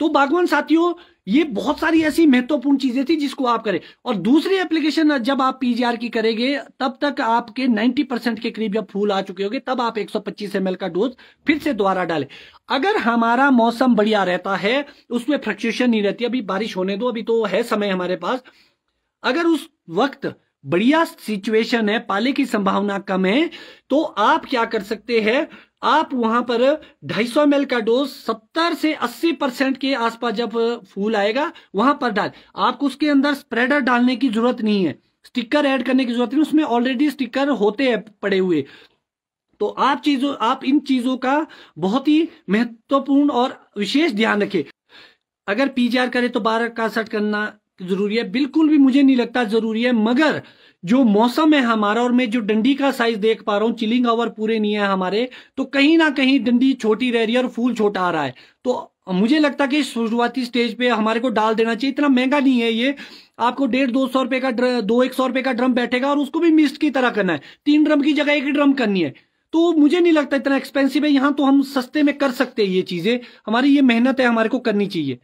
तो बागवान साथियों, ये बहुत सारी ऐसी महत्वपूर्ण चीजें थी जिसको आप करें। और दूसरी एप्लीकेशन जब आप पीजीआर की करेंगे तब तक आपके 90% के करीब जब फूल आ चुके होंगे तब आप 125 ml का डोज फिर से दोबारा डालें। अगर हमारा मौसम बढ़िया रहता है, उसमें फ्लक्चुएशन नहीं रहती, अभी बारिश होने दो, अभी तो है समय हमारे पास, अगर उस वक्त बढ़िया सिचुएशन है, पाले की संभावना कम है, तो आप क्या कर सकते हैं, आप वहां पर 250 ml का डोज 70 से 80% के आसपास जब फूल आएगा वहां पर डाल। आपको उसके अंदर स्प्रेडर डालने की जरूरत नहीं है, स्टिकर ऐड करने की जरूरत नहीं, उसमें ऑलरेडी स्टिकर होते हैं पड़े हुए। तो आप इन चीजों का बहुत ही महत्वपूर्ण और विशेष ध्यान रखें। अगर पीजीआर करे तो 12 का सेट करना जरूरी है, बिल्कुल भी मुझे नहीं लगता जरूरी है, मगर जो मौसम है हमारा और मैं जो डंडी का साइज देख पा रहा हूं, चिलिंग आवर पूरे नहीं है हमारे, तो कहीं ना कहीं डंडी छोटी रह रही है और फूल छोटा आ रहा है। तो मुझे लगता है कि शुरुआती स्टेज पे हमारे को डाल देना चाहिए। इतना महंगा नहीं है ये, आपको 150-200 रुपए का 100 रुपए का ड्रम बैठेगा और उसको भी मिस्ट की तरह करना है, 3 ड्रम की जगह 1 ड्रम करनी है। तो मुझे नहीं लगता इतना एक्सपेंसिव है, यहां तो हम सस्ते में कर सकते हैं ये चीजें, हमारी ये मेहनत है, हमारे को करनी चाहिए।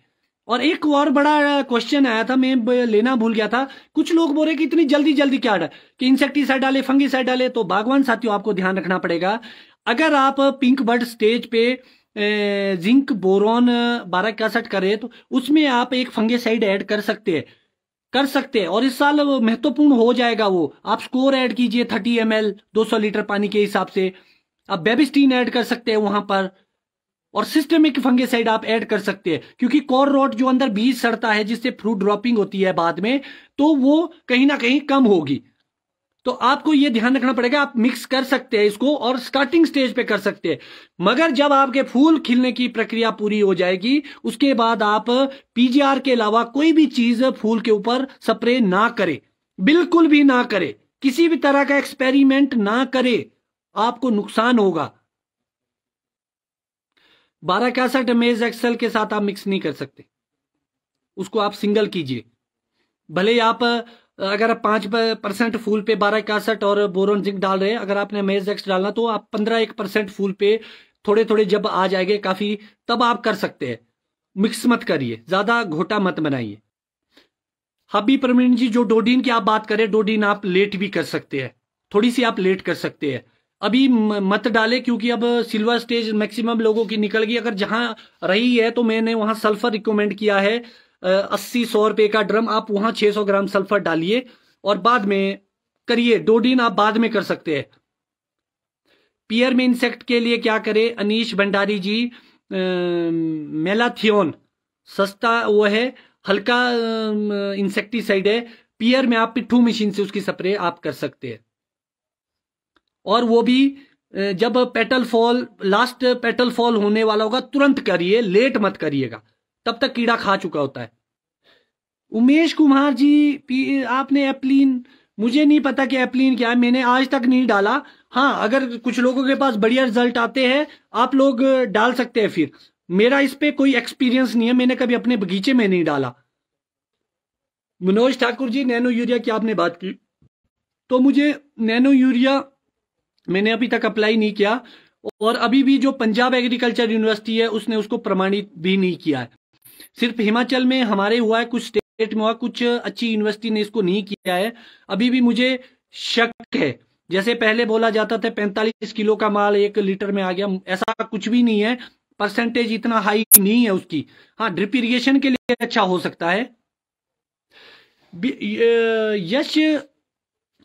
और एक और बड़ा क्वेश्चन आया था, मैं लेना भूल गया था, कुछ लोग बोल रहे कि इतनी जल्दी जल्दी क्या डाले, कि इंसेक्टिसाइड डाले, फंगीसाइड डाले। तो बागवान साथियों, आपको ध्यान रखना पड़ेगा, अगर आप पिंक बर्ड स्टेज पे जिंक बोरॉन 1261 करें तो उसमें आप एक फंगीसाइड ऐड कर सकते हैं। और इस साल महत्वपूर्ण हो जाएगा वो, आप स्कोर ऐड कीजिए 30 ml 200 लीटर पानी के हिसाब से, आप बेबिस्टीन ऐड कर सकते हैं वहां पर, और सिस्टेमिक फंगीसाइड आप ऐड कर सकते हैं, क्योंकि कोर रोट जो अंदर बीज सड़ता है जिससे फ्रूट ड्रॉपिंग होती है बाद में, तो वो कहीं ना कहीं कम होगी। तो आपको ये ध्यान रखना पड़ेगा, आप मिक्स कर सकते हैं इसको और स्टार्टिंग स्टेज पे कर सकते हैं, मगर जब आपके फूल खिलने की प्रक्रिया पूरी हो जाएगी उसके बाद आप पीजीआर के अलावा कोई भी चीज फूल के ऊपर स्प्रे ना करें, बिल्कुल भी ना करें, किसी भी तरह का एक्सपेरिमेंट ना करें, आपको नुकसान होगा। 1261 मेज एक्सेल के साथ आप मिक्स नहीं कर सकते, उसको आप सिंगल कीजिए। भले ही आप अगर आप 5% फूल पे 1261 और बोरोन जिंक डाल रहे हैं, अगर आपने मेज एक्स डालना तो आप 15% फूल पे थोड़े थोड़े जब आ जाएंगे काफी, तब आप कर सकते हैं। मिक्स मत करिए, ज्यादा घोटा मत बनाइए। हबी परमीन जी, जो डोडीन की आप बात करें, डोडीन आप लेट भी कर सकते हैं, थोड़ी सी आप लेट कर सकते हैं, अभी मत डाले, क्योंकि अब सिल्वर स्टेज मैक्सिमम लोगों की निकल गई। अगर जहां रही है तो मैंने वहां सल्फर रिकमेंड किया है, 80-100 रुपए का ड्रम, आप वहां 600 ग्राम सल्फर डालिए और बाद में करिए। डोडीन आप बाद में कर सकते हैं। पियर में इंसेक्ट के लिए क्या करें, अनीश भंडारी जी, मेलाथियोन सस्ता वो है, हल्का इंसेक्टिसाइड है। पियर में आप पिट्ठू मशीन से उसकी स्प्रे आप कर सकते हैं, और वो भी जब petal fall, last petal fall होने वाला होगा तुरंत करिए, लेट मत करिएगा, तब तक कीड़ा खा चुका होता है। उमेश कुमार जी, आपने एप्लीन, मुझे नहीं पता कि एप्लीन क्या है, मैंने आज तक नहीं डाला। हाँ, अगर कुछ लोगों के पास बढ़िया रिजल्ट आते हैं आप लोग डाल सकते हैं, फिर मेरा इस पे कोई एक्सपीरियंस नहीं है, मैंने कभी अपने बगीचे में नहीं डाला। मनोज ठाकुर जी, नैनो यूरिया की आपने बात की, तो मुझे नैनो यूरिया मैंने अभी तक अप्लाई नहीं किया, और अभी भी जो पंजाब एग्रीकल्चर यूनिवर्सिटी है उसने उसको प्रमाणित भी नहीं किया है। सिर्फ हिमाचल में हमारे हुआ है, कुछ स्टेट में हुआ, कुछ अच्छी यूनिवर्सिटी ने इसको नहीं किया है। अभी भी मुझे शक है, जैसे पहले बोला जाता था 45 किलो का माल 1 लीटर में आ गया, ऐसा कुछ भी नहीं है, परसेंटेज इतना हाई नहीं है उसकी। हाँ, ड्रिप इरिगेशन के लिए अच्छा हो सकता है। यश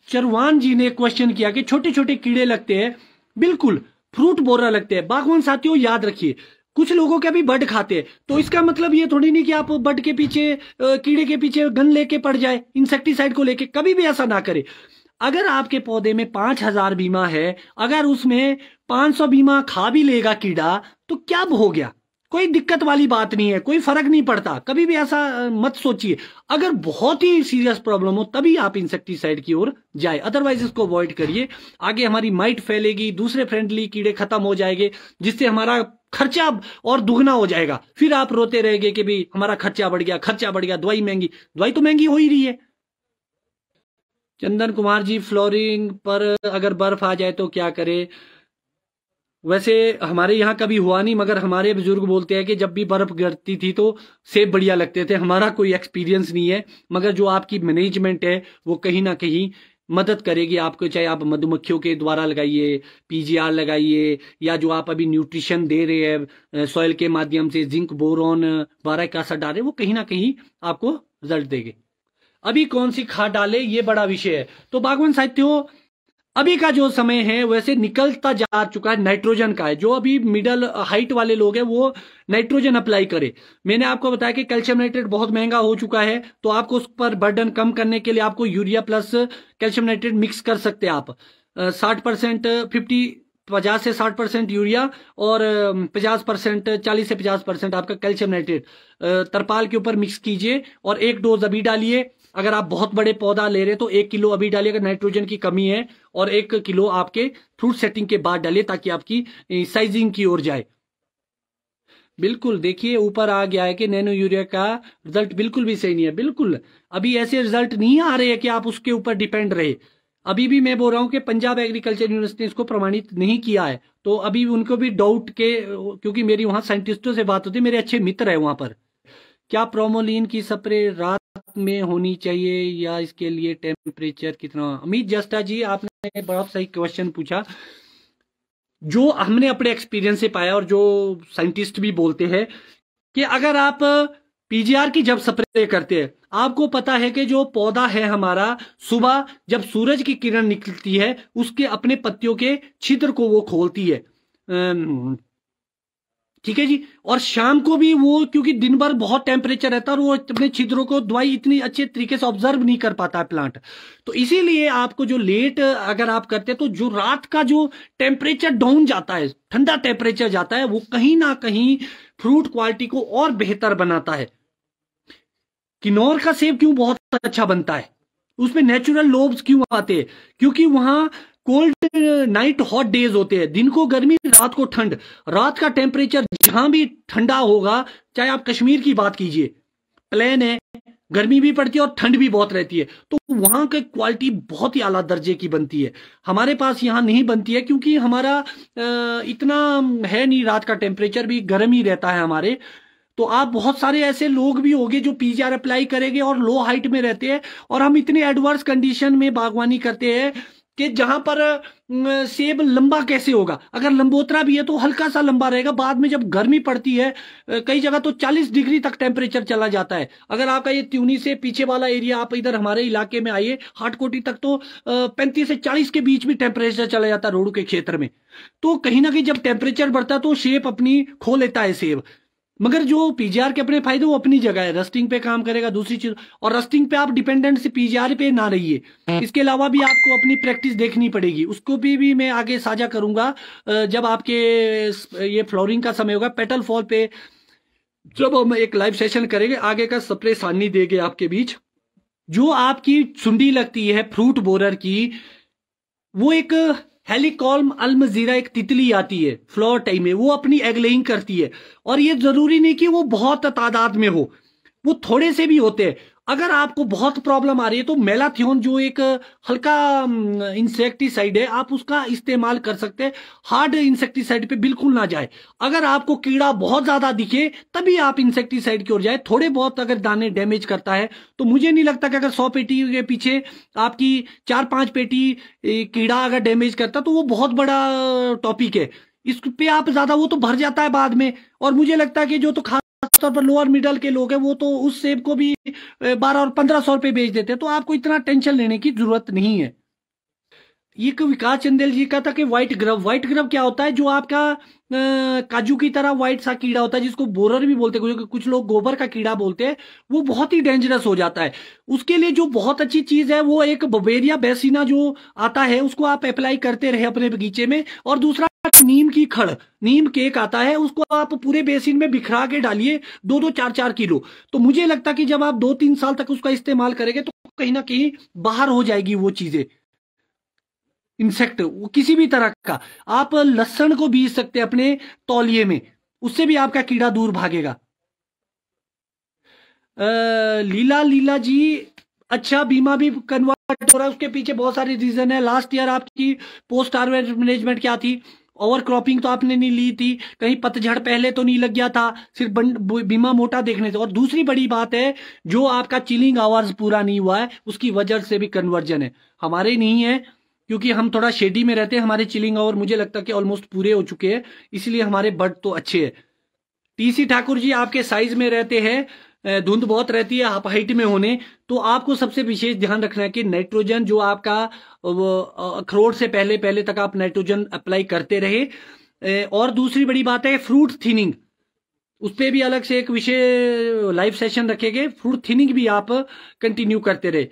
चरवान जी ने क्वेश्चन किया कि छोटे छोटे कीड़े लगते हैं, बिल्कुल फ्रूट बोरा लगते हैं। बागवान साथियों, याद रखिए, कुछ लोगों के भी बड खाते हैं, तो इसका मतलब ये थोड़ी नहीं कि आप बड के पीछे, कीड़े के पीछे गन लेके पड़ जाए, इंसेक्टिसाइड को लेके, कभी भी ऐसा ना करे। अगर आपके पौधे में 5000 बीमा है, अगर उसमें 500 बीमा खा भी लेगा कीड़ा तो क्या हो गया, कोई दिक्कत वाली बात नहीं है, कोई फर्क नहीं पड़ता, कभी भी ऐसा मत सोचिए। अगर बहुत ही सीरियस प्रॉब्लम हो तभी आप इंसेक्टिसाइड की ओर जाए, अदरवाइज इसको अवॉइड करिए। आगे हमारी माइट फैलेगी, दूसरे फ्रेंडली कीड़े खत्म हो जाएंगे, जिससे हमारा खर्चा और दुगना हो जाएगा। फिर आप रोते रहेंगे कि भाई हमारा खर्चा बढ़ गया, खर्चा बढ़ गया, दवाई महंगी, दवाई तो महंगी हो ही रही है। चंदन कुमार जी, फ्लोरिंग पर अगर बर्फ आ जाए तो क्या करे, वैसे हमारे यहाँ कभी हुआ नहीं, मगर हमारे बुजुर्ग बोलते हैं कि जब भी बर्फ गिरती थी तो सेब बढ़िया लगते थे। हमारा कोई एक्सपीरियंस नहीं है, मगर जो आपकी मैनेजमेंट है वो कहीं ना कहीं मदद करेगी आपको, चाहे आप मधुमक्खियों के द्वारा लगाइए, पीजीआर लगाइए, या जो आप अभी न्यूट्रिशन दे रहे हैं सॉइल के माध्यम से, जिंक बोरॉन बारह का असर डाल रहे हैं, वो कहीं ना कहीं आपको रिजल्ट देंगे। अभी कौन सी खाद डाले ये बड़ा विषय है। तो बागवान साथियों, अभी का जो समय है वैसे निकलता जा चुका है नाइट्रोजन का है। जो अभी मिडल हाइट वाले लोग हैं वो नाइट्रोजन अप्लाई करे। मैंने आपको बताया कि कैल्शियम नाइट्रेट बहुत महंगा हो चुका है, तो आपको उस पर बर्डन कम करने के लिए आपको urea plus calcium nitrate mix कर सकते हैं आप। 60% 50 से 60% यूरिया और 50% 40 से 50% आपका कैल्शियम नाइट्रेट तरपाल के ऊपर मिक्स कीजिए और एक डोज अभी डालिए। अगर आप बहुत बड़े पौधा ले रहे हैं तो 1 किलो अभी डालिए अगर नाइट्रोजन की कमी है, और 1 किलो आपके फ्रूट सेटिंग के बाद डालिए ताकि आपकी साइजिंग की ओर जाए। बिल्कुल, देखिए ऊपर आ गया है कि नैनो यूरिया का रिजल्ट बिल्कुल भी सही नहीं है। बिल्कुल अभी ऐसे रिजल्ट नहीं आ रहे हैं कि आप उसके ऊपर डिपेंड रहे। अभी भी मैं बोल रहा हूं कि पंजाब एग्रीकल्चर यूनिवर्सिटी ने इसको प्रमाणित नहीं किया है, तो अभी उनको भी डाउट के, क्योंकि मेरी वहां साइंटिस्टों से बात होती है, मेरे अच्छे मित्र है वहां पर। क्या प्रोमोलिन की स्प्रे रात में होनी चाहिए या इसके लिए टेम्परेचर कितना? अमित जस्टा जी, आपने बहुत सही क्वेश्चन पूछा। जो हमने अपने एक्सपीरियंस से पाया और जो साइंटिस्ट भी बोलते हैं कि अगर आप पीजीआर की जब स्प्रे करते हैं, आपको पता है कि जो पौधा है हमारा, सुबह जब सूरज की किरण निकलती है उसके अपने पत्तियों के छिद्र को वो खोलती है, ठीक है जी। और शाम को भी वो, क्योंकि दिन भर बहुत टेम्परेचर रहता है और वो अपने छिद्रों को दवाई इतनी अच्छे तरीके से ऑब्जर्व नहीं कर पाता है प्लांट, तो इसीलिए आपको जो लेट अगर आप करते हैं तो जो रात का जो टेम्परेचर डाउन जाता है, ठंडा टेम्परेचर जाता है, वो कहीं ना कहीं फ्रूट क्वालिटी को और बेहतर बनाता है। किन्नौर का सेब क्यों बहुत अच्छा बनता है, उसमें नेचुरल लोब्स क्यों आते हैं? क्योंकि वहां कोल्ड नाइट हॉट डेज होते हैं, दिन को गर्मी रात को ठंड। रात का टेम्परेचर जहां भी ठंडा होगा, चाहे आप कश्मीर की बात कीजिए, प्लेन है, गर्मी भी पड़ती है और ठंड भी बहुत रहती है, तो वहां की क्वालिटी बहुत ही आला दर्जे की बनती है। हमारे पास यहां नहीं बनती है क्योंकि हमारा इतना है नहीं, रात का टेम्परेचर भी गर्म ही रहता है हमारे। तो आप बहुत सारे ऐसे लोग भी होंगे जो पीजीआर अप्लाई करेंगे और लो हाइट में रहते हैं, और हम इतने एडवर्स कंडीशन में बागवानी करते हैं कि जहां पर सेब लंबा कैसे होगा? अगर लंबोतरा भी है तो हल्का सा लंबा रहेगा, बाद में जब गर्मी पड़ती है कई जगह तो 40 डिग्री तक टेम्परेचर चला जाता है। अगर आपका ये त्यूनी से पीछे वाला एरिया, आप इधर हमारे इलाके में आइए हाटकोटी तक, तो 35 से 40 के बीच भी टेम्परेचर चला जाता है रोड के क्षेत्र में। तो कहीं ना कहीं जब टेम्परेचर बढ़ता है तो शेप अपनी खो लेता है सेब। मगर जो पीजीआर के अपने फायदे वो अपनी जगह है, रस्टिंग पे काम करेगा दूसरी चीज, और रस्टिंग पे आप डिपेंडेंट से पीजीआर पे ना रहिए। इसके अलावा भी आपको अपनी प्रैक्टिस देखनी पड़ेगी, उसको भी मैं आगे साझा करूंगा जब आपके ये फ्लोरिंग का समय होगा, पेटल फॉल पे जब हम एक लाइव सेशन करेंगे, आगे का स्प्रे सानी देंगे आपके बीच। जो आपकी सुंडी लगती है फ्रूट बोरर की, वो एक हेलिकॉल्म अल्मजीरा एक तितली आती है फ्लोर टाइम में, वो अपनी एग लेइंग करती है, और ये जरूरी नहीं कि वो बहुत तादाद में हो, वो थोड़े से भी होते हैं। अगर आपको बहुत प्रॉब्लम आ रही है तो मेलाथियोन जो एक हल्का इंसेक्टिसाइड है, आप उसका इस्तेमाल कर सकते हैं। हार्ड इंसेक्टिसाइड पे बिल्कुल ना जाए। अगर आपको कीड़ा बहुत ज्यादा दिखे तभी आप इंसेक्टिसाइड की ओर जाए। थोड़े बहुत अगर दाने डैमेज करता है तो मुझे नहीं लगता कि अगर 100 पेटी के पीछे आपकी 4-5 पेटी कीड़ा अगर डैमेज करता तो वो बहुत बड़ा टॉपिक है। इस पे आप ज्यादा, वो तो भर जाता है बाद में। और मुझे लगता है कि जो तो खासतौर पर लोअर मिडल के लोग हैं वो तो उस सेब को भी 12 और 1500 रुपए बेच देते हैं, तो आपको इतना टेंशन लेने की जरूरत नहीं है। ये विकास चंदेल जी का था कि व्हाइट ग्रब, व्हाइट ग्रब क्या होता है? जो आपका काजू की तरह व्हाइट सा कीड़ा होता है जिसको बोरर भी बोलते हैं, कुछ लोग गोबर का कीड़ा बोलते हैं, वो बहुत ही डेंजरस हो जाता है। उसके लिए जो बहुत अच्छी चीज है वो एक बवेरिया बेसिना जो आता है, उसको आप अप्लाई करते रहे अपने बगीचे में। और दूसरा नीम की खड़, नीम केक आता है, उसको आप पूरे बेसिन में बिखरा के डालिए 2-2, 4-4 किलो। तो मुझे लगता कि जब आप 2-3 साल तक उसका इस्तेमाल करेंगे तो कहीं ना कहीं बाहर हो जाएगी वो चीजें, इंसेक्ट वो किसी भी तरह का। आप लहसुन को बीज सकते हैं अपने तौलिए में, उससे भी आपका कीड़ा दूर भागेगा। लीला लीला जी, अच्छा बीमा भी कन्वर्ट हो रहा है, उसके पीछे बहुत सारी रीजन है। लास्ट ईयर आपकी पोस्ट हार्वेस्ट मैनेजमेंट क्या थी, ओवर क्रॉपिंग तो आपने नहीं ली थी, कहीं पतझड़ पहले तो नहीं लग गया था, सिर्फ बीमा मोटा देखने से। और दूसरी बड़ी बात है, जो आपका चिलिंग आवर्स पूरा नहीं हुआ है उसकी वजह से भी कन्वर्जन है, हमारे नहीं है, क्योंकि हम थोड़ा शेडी में रहते हैं। हमारे चिलिंग आवर मुझे लगता है कि ऑलमोस्ट पूरे हो चुके हैं, इसलिए हमारे बर्ड तो अच्छे हैं। टीसी ठाकुर जी आपके साइज में रहते हैं, धुंध बहुत रहती है आप हाइट में होने, तो आपको सबसे विशेष ध्यान रखना है कि नाइट्रोजन जो आपका अखरोट से पहले पहले तक आप नाइट्रोजन अप्लाई करते रहे। और दूसरी बड़ी बात है फ्रूट थिनिंग, उस पर भी अलग से एक विषय लाइव सेशन रखेंगे, फ्रूट थिनिंग भी आप कंटिन्यू करते रहे।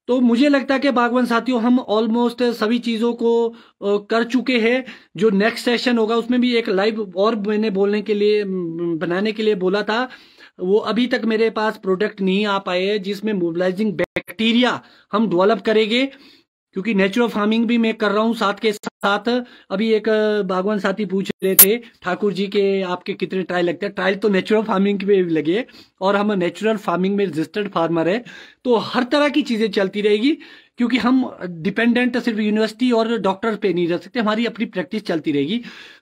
तो मुझे लगता है कि बागवान साथियों हम ऑलमोस्ट सभी चीजों को कर चुके हैं। जो नेक्स्ट सेशन होगा उसमें भी एक लाइव और मैंने बोलने के लिए बनाने के लिए बोला था, वो अभी तक मेरे पास प्रोडक्ट नहीं आ पाए हैं, जिसमें मोबिलाइजिंग बैक्टीरिया हम डेवलप करेंगे, क्योंकि नेचुरल फार्मिंग भी मैं कर रहा हूं साथ के साथ। अभी एक बागवान साथी पूछ रहे थे ठाकुर जी के आपके कितने ट्रायल लगते हैं, ट्रायल तो नेचुरल फार्मिंग पे भी लगे, और हम नेचुरल फार्मिंग में रजिस्टर्ड फार्मर है, तो हर तरह की चीजें चलती रहेगी, क्योंकि हम डिपेंडेंट सिर्फ यूनिवर्सिटी और डॉक्टर पे नहीं रह सकते, हमारी अपनी प्रैक्टिस चलती रहेगी।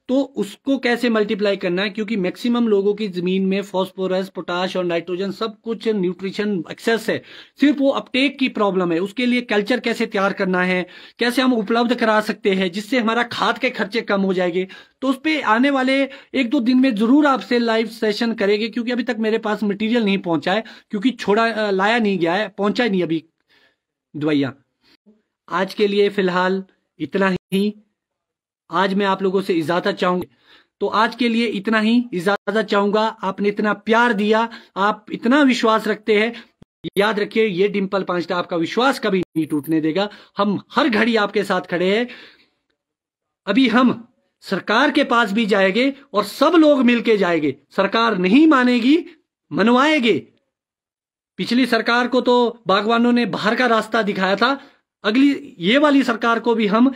तो उसको कैसे मल्टीप्लाई करना है, क्योंकि मैक्सिमम लोगों की जमीन में फॉस्फोरस, पोटाश और नाइट्रोजन सब कुछ न्यूट्रिशन एक्सेस है, सिर्फ वो अपटेक की प्रॉब्लम है। उसके लिए कल्चर कैसे तैयार करना है, कैसे हम उपलब्ध करा सकते हैं जिससे हमारा खाद के खर्चे कम हो जाएंगे, तो उस पर आने वाले 1-2 दिन में जरूर आपसे लाइव सेशन करेंगे, क्योंकि अभी तक मेरे पास मटीरियल नहीं पहुंचा है, क्योंकि छोड़ा लाया नहीं गया है, पहुंचा नहीं अभी दवाइयां। आज के लिए फिलहाल इतना ही, आज मैं आप लोगों से इजाजत चाहूंगा, तो आज के लिए इतना ही इजाजत चाहूंगा। आपने इतना प्यार दिया, आप इतना विश्वास रखते हैं, याद रखिए ये डिंपल पांचटा आपका विश्वास कभी नहीं टूटने देगा। हम हर घड़ी आपके साथ खड़े हैं। अभी हम सरकार के पास भी जाएंगे और सब लोग मिलके जाएंगे, सरकार नहीं मानेगी, मनवाएंगे। पिछली सरकार को तो बागवानों ने बाहर का रास्ता दिखाया था, अगली ये वाली सरकार को भी हम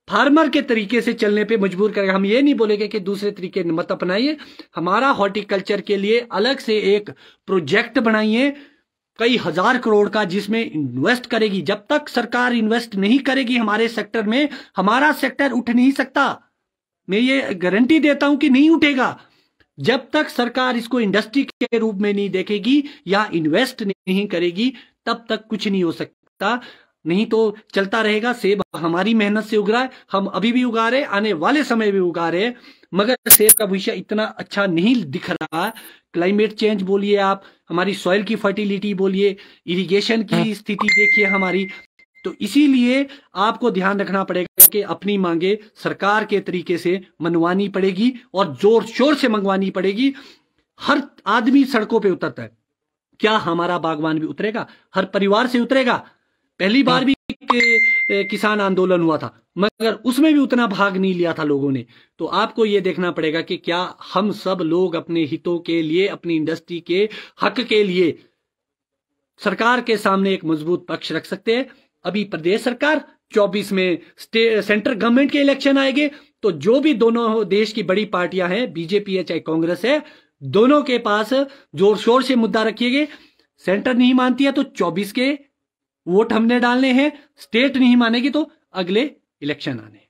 फार्मर के तरीके से चलने पे मजबूर करेंगे। हम ये नहीं बोलेंगे कि दूसरे तरीके मत अपनाइए, हमारा हॉर्टिकल्चर के लिए अलग से एक प्रोजेक्ट बनाइए कई हजार करोड़ का, जिसमें इन्वेस्ट करेगी। जब तक सरकार इन्वेस्ट नहीं करेगी हमारे सेक्टर में, हमारा सेक्टर उठ नहीं सकता। मैं ये गारंटी देता हूं कि नहीं उठेगा। जब तक सरकार इसको इंडस्ट्री के रूप में नहीं देखेगी या इन्वेस्ट नहीं करेगी, तब तक कुछ नहीं हो सकता। नहीं तो चलता रहेगा, सेब हमारी मेहनत से उग रहा है, हम अभी भी उगा रहे, आने वाले समय भी उगा रहे, मगर सेब का भविष्य इतना अच्छा नहीं दिख रहा। क्लाइमेट चेंज बोलिए आप, हमारी सॉइल की फर्टिलिटी बोलिए, इरिगेशन की स्थिति देखिए हमारी, तो इसीलिए आपको ध्यान रखना पड़ेगा कि अपनी मांगे सरकार के तरीके से मनवानी पड़ेगी और जोर शोर से मंगवानी पड़ेगी। हर आदमी सड़कों पे उतरता है, क्या हमारा बागवान भी उतरेगा? हर परिवार से उतरेगा। पहली बार भी किसान आंदोलन हुआ था, मगर उसमें भी उतना भाग नहीं लिया था लोगों ने। तो आपको यह देखना पड़ेगा कि क्या हम सब लोग अपने हितों के लिए, अपनी इंडस्ट्री के हक के लिए सरकार के सामने एक मजबूत पक्ष रख सकते हैं। अभी प्रदेश सरकार 24 में सेंट्रल गवर्नमेंट के इलेक्शन आएंगे, तो जो भी दोनों देश की बड़ी पार्टियां हैं, बीजेपी है चाहे कांग्रेस है, दोनों के पास जोर शोर से मुद्दा रखिएगा। सेंटर नहीं मानती है तो 24 के वोट हमने डालने हैं, स्टेट नहीं मानेगी तो अगले इलेक्शन आने।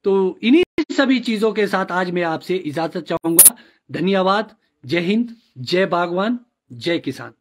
तो इन्हीं सभी चीजों के साथ आज मैं आपसे इजाजत चाहूंगा। धन्यवाद। जय हिंद, जय बागवान, जय किसान।